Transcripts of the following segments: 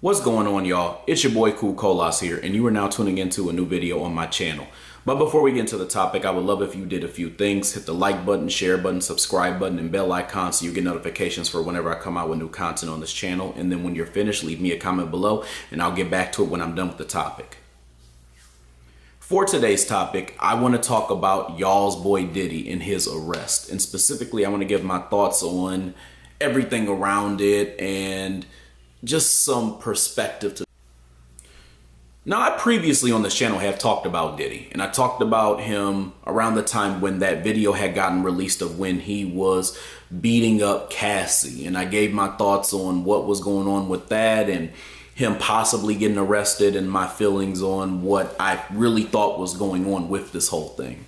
What's going on, y'all? It's your boy Cool Colas here, and you are now tuning into a new video on my channel. But before we get into the topic, I would love if you did a few things. Hit the like button, share button, subscribe button, and bell icon so you get notifications for whenever I come out with new content on this channel. And then when you're finished, leave me a comment below, and I'll get back to it when I'm done with the topic. For today's topic, I want to talk about y'all's boy Diddy and his arrest. And specifically, I want to give my thoughts on everything around it and just some perspective to. Now, I previously on this channel have talked about Diddy, and I talked about him around the time when that video had gotten released of when he was beating up Cassie, and I gave my thoughts on what was going on with that and him possibly getting arrested and my feelings on what I really thought was going on with this whole thing.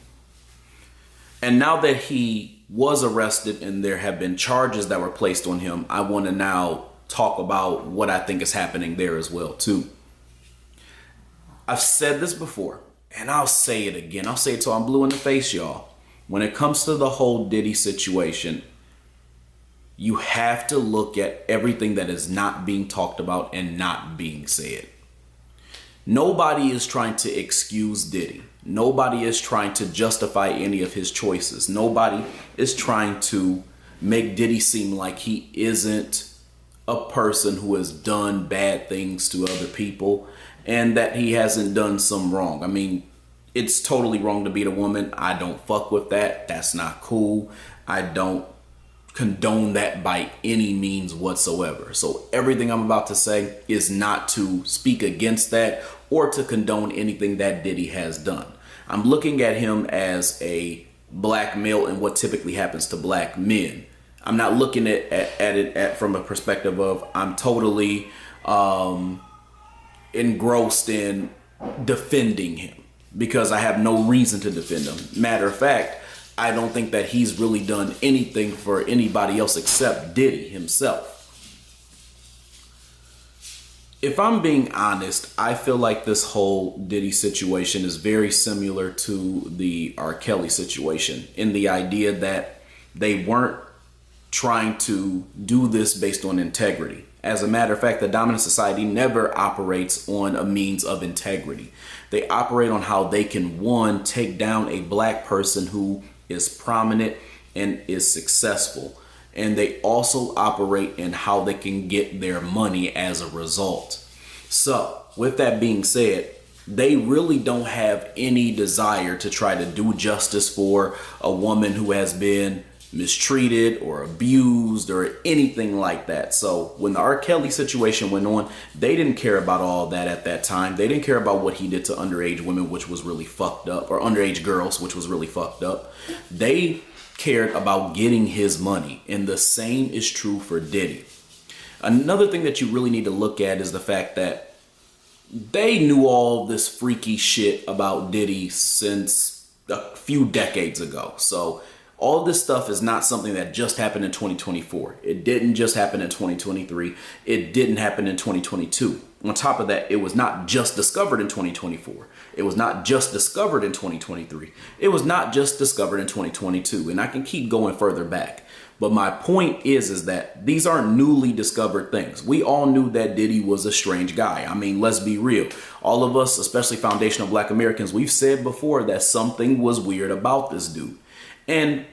And now that he was arrested and there have been charges that were placed on him, I want to now talk about what I think is happening there as well too. I've said this before, and I'll say it again. I'll say it till I'm blue in the face, y'all. When it comes to the whole Diddy situation, you have to look at everything that is not being talked about and not being said. Nobody is trying to excuse Diddy. Nobody is trying to justify any of his choices. Nobody is trying to make Diddy seem like he isn't a person who has done bad things to other people and that he hasn't done some wrong. I mean, it's totally wrong to beat a woman. I don't fuck with that. That's not cool. I don't condone that by any means whatsoever. So everything I'm about to say is not to speak against that or to condone anything that Diddy has done. I'm looking at him as a black male and what typically happens to black men. I'm not looking at it from a perspective of I'm totally engrossed in defending him because I have no reason to defend him. Matter of fact, I don't think that he's really done anything for anybody else except Diddy himself. If I'm being honest, I feel like this whole Diddy situation is very similar to the R. Kelly situation in the idea that they weren't trying to do this based on integrity. As a matter of fact, the dominant society never operates on a means of integrity. They operate on how they can, one, take down a black person who is prominent and is successful. And they also operate in how they can get their money as a result. So with that being said, they really don't have any desire to try to do justice for a woman who has been mistreated or abused or anything like that. So when the R. Kelly situation went on, they didn't care about all that at that time. They didn't care about what he did to underage women, which was really fucked up, or underage girls, which was really fucked up. They cared about getting his money, and the same is true for Diddy. Another thing that you really need to look at is the fact that they knew all this freaky shit about Diddy since a few decades ago. So all this stuff is not something that just happened in 2024. It didn't just happen in 2023. It didn't happen in 2022. On top of that, it was not just discovered in 2024. It was not just discovered in 2023. It was not just discovered in 2022. And I can keep going further back. But my point is that these aren't newly discovered things. We all knew that Diddy was a strange guy. I mean, let's be real. All of us, especially foundational black Americans, we've said before that something was weird about this dude. And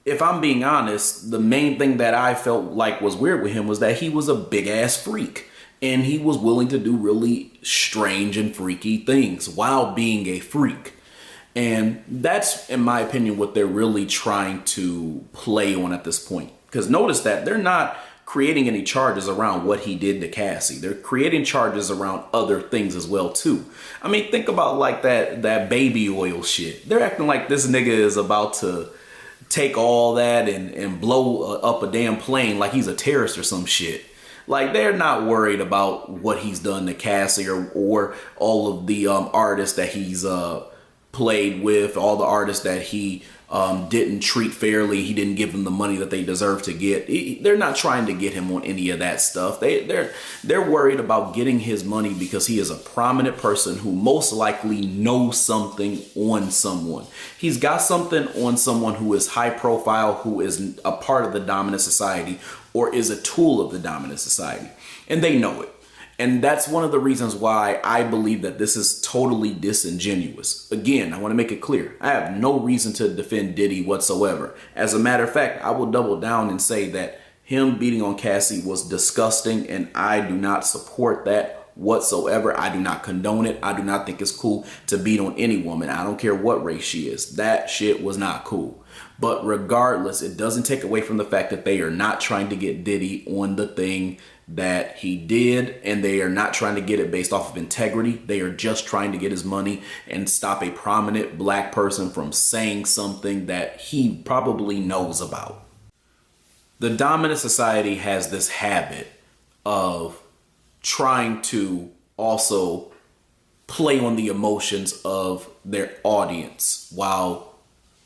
if I'm being honest, the main thing that I felt like was weird with him was that he was a big ass freak and he was willing to do really strange and freaky things while being a freak. And that's, in my opinion, what they're really trying to play on at this point. Because notice that they're not creating any charges around what he did to Cassie. They're creating charges around other things as well too. I mean, think about like that baby oil shit. They're acting like this nigga is about to take all that and blow up a damn plane like he's a terrorist or some shit. Like, they're not worried about what he's done to Cassie or all of the artists that he's played with, all the artists that he didn't treat fairly. He didn't give them the money that they deserve to get. They're not trying to get him on any of that stuff. They're worried about getting his money because he is a prominent person who most likely knows something on someone. He's got something on someone who is high profile, who is a part of the dominant society or is a tool of the dominant society. And they know it. And that's one of the reasons why I believe that this is totally disingenuous. Again, I want to make it clear. I have no reason to defend Diddy whatsoever. As a matter of fact, I will double down and say that him beating on Cassie was disgusting, and I do not support that whatsoever. I do not condone it. I do not think it's cool to beat on any woman. I don't care what race she is. That shit was not cool. But regardless, it doesn't take away from the fact that they are not trying to get Diddy on the thing that he did, and they are not trying to get it based off of integrity. They are just trying to get his money and stop a prominent black person from saying something that he probably knows about. The dominant society has this habit of trying to also play on the emotions of their audience while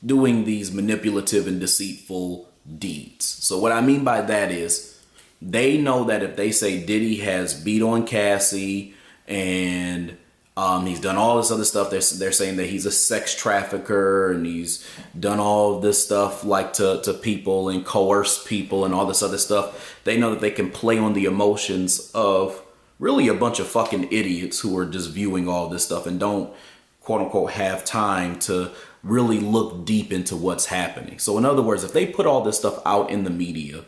doing these manipulative and deceitful deeds. So what I mean by that is they know that if they say Diddy has beat on Cassie and he's done all this other stuff, they're saying that he's a sex trafficker and he's done all of this stuff like to people and coerced people and all this other stuff. They know that they can play on the emotions of really a bunch of fucking idiots who are just viewing all this stuff and don't, quote unquote, have time to really look deep into what's happening. So in other words, if they put all this stuff out in the media,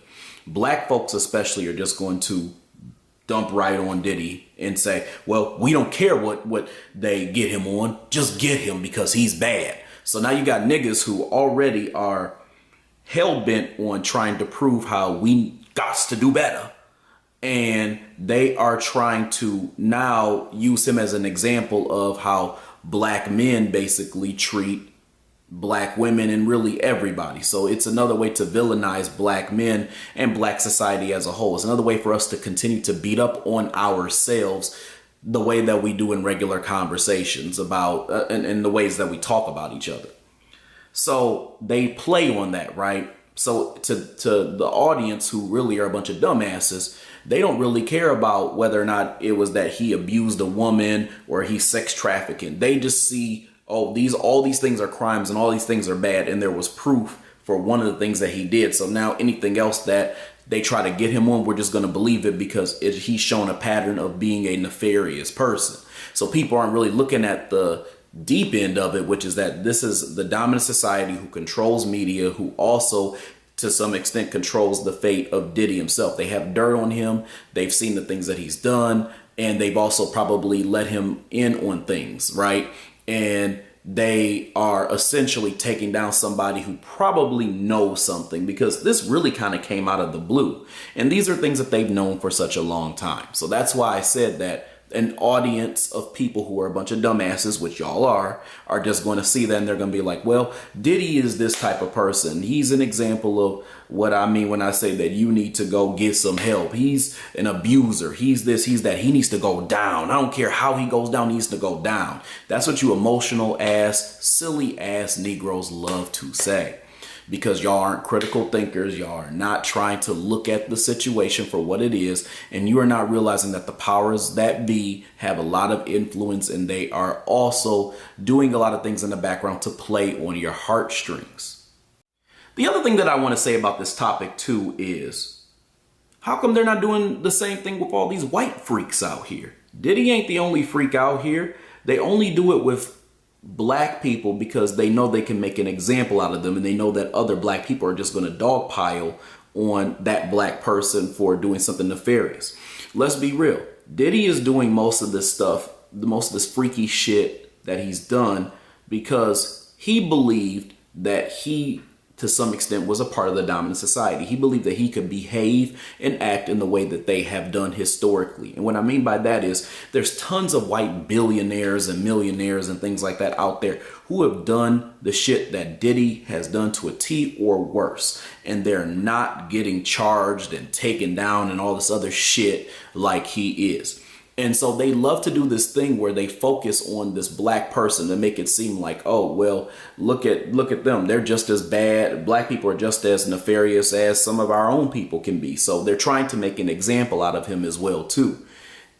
black folks especially are just going to dump right on Diddy and say, well, we don't care what they get him on, just get him because he's bad. So now you got niggas who already are hell-bent on trying to prove how we got to do better. And they are trying to now use him as an example of how black men basically treat black women and really everybody. So it's another way to villainize black men and black society as a whole. It's another way for us to continue to beat up on ourselves the way that we do in regular conversations about and the ways that we talk about each other. So they play on that, right? So to the audience who really are a bunch of dumbasses, they don't really care about whether or not it was that he abused a woman or he's sex trafficking. They just see, oh, all these things are crimes and all these things are bad, and there was proof for one of the things that he did. So now anything else that they try to get him on, we're just going to believe it because he's shown a pattern of being a nefarious person. So people aren't really looking at the deep end of it, which is that this is the dominant society who controls media, who also to some extent controls the fate of Diddy himself. They have dirt on him. They've seen the things that he's done, and they've also probably let him in on things, right? And they are essentially taking down somebody who probably knows something, because this really kind of came out of the blue. And these are things that they've known for such a long time. So that's why I said that an audience of people who are a bunch of dumbasses, which y'all are just going to see that and they're going to be like, well, Diddy is this type of person. He's an example of what I mean when I say that you need to go get some help. He's an abuser. He's this, he's that. He needs to go down. I don't care how he goes down. He needs to go down. That's what you emotional ass, silly ass Negroes love to say. Because y'all aren't critical thinkers. Y'all are not trying to look at the situation for what it is. And you are not realizing that the powers that be have a lot of influence, and they are also doing a lot of things in the background to play on your heartstrings. The other thing that I want to say about this topic too is, how come they're not doing the same thing with all these white freaks out here? Diddy ain't the only freak out here. They only do it with black people because they know they can make an example out of them, and they know that other black people are just going to dogpile on that black person for doing something nefarious. Let's be real. Diddy is doing most of this stuff, most of this freaky shit that he's done because he believed that he, to some extent, was a part of the dominant society. He believed that he could behave and act in the way that they have done historically. And what I mean by that is there's tons of white billionaires and millionaires and things like that out there who have done the shit that Diddy has done to a T or worse. And they're not getting charged and taken down and all this other shit like he is. And so they love to do this thing where they focus on this black person to make it seem like, oh, well, look at them. They're just as bad. Black people are just as nefarious as some of our own people can be. So they're trying to make an example out of him as well, too.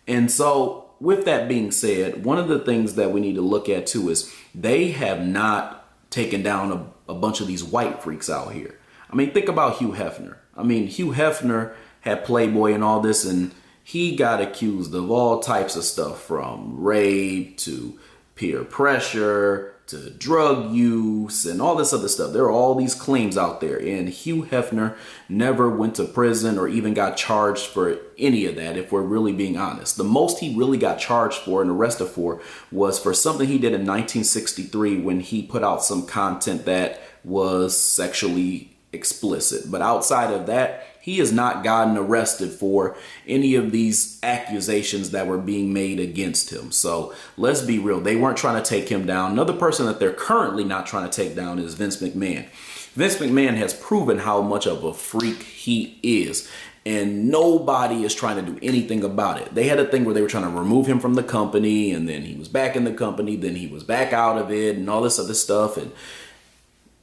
And so with that being said, one of the things that we need to look at, too, is they have not taken down a bunch of these white freaks out here. I mean, think about Hugh Hefner. I mean, Hugh Hefner had Playboy and all this, and he got accused of all types of stuff, from rape to peer pressure to drug use and all this other stuff. There are all these claims out there, and Hugh Hefner never went to prison or even got charged for any of that, if we're really being honest. The most he really got charged for and arrested for was for something he did in 1963 when he put out some content that was sexually explicit. But outside of that, he has not gotten arrested for any of these accusations that were being made against him. So let's be real. They weren't trying to take him down. Another person that they're currently not trying to take down is Vince McMahon. Vince McMahon has proven how much of a freak he is, and nobody is trying to do anything about it. They had a thing where they were trying to remove him from the company, and then he was back in the company, then he was back out of it, and all this other stuff. And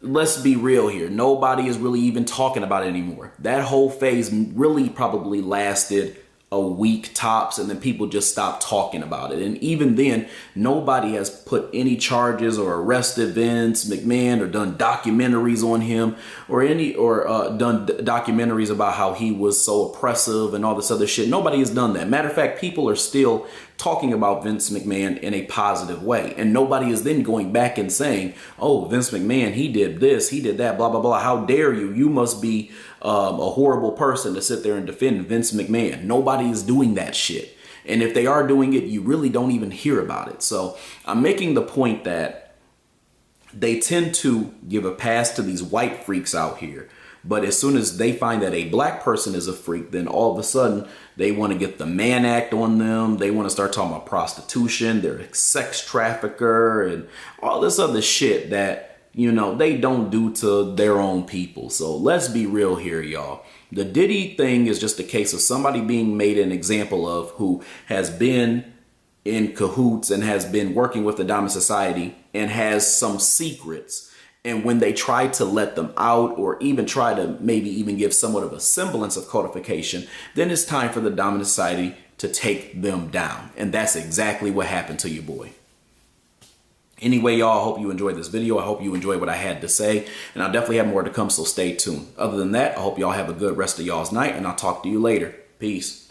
let's be real here. Nobody is really even talking about it anymore. That whole phase really probably lasted a week tops, and then people just stopped talking about it. And even then, nobody has put any charges or arrested Vince McMahon or done documentaries on him or done documentaries about how he was so oppressive and all this other shit. Nobody has done that. Matter of fact, people are still talking about Vince McMahon in a positive way. And nobody is then going back and saying, oh, Vince McMahon, he did this, he did that, blah, blah, blah. How dare you? You must be a horrible person to sit there and defend Vince McMahon. Nobody is doing that shit. And if they are doing it, you really don't even hear about it. So I'm making the point that they tend to give a pass to these white freaks out here. But as soon as they find that a black person is a freak, then all of a sudden they want to get the Mann Act on them. They want to start talking about prostitution. They're a sex trafficker and all this other shit that, you know, they don't do to their own people. So let's be real here, y'all. The Diddy thing is just a case of somebody being made an example of, who has been in cahoots and has been working with the Diamond Society and has some secrets. And when they try to let them out, or even try to maybe even give somewhat of a semblance of codification, then it's time for the Diamond Society to take them down. And that's exactly what happened to your boy. Anyway, y'all, I hope you enjoyed this video. I hope you enjoyed what I had to say. And I'll definitely have more to come, so stay tuned. Other than that, I hope y'all have a good rest of y'all's night, and I'll talk to you later. Peace.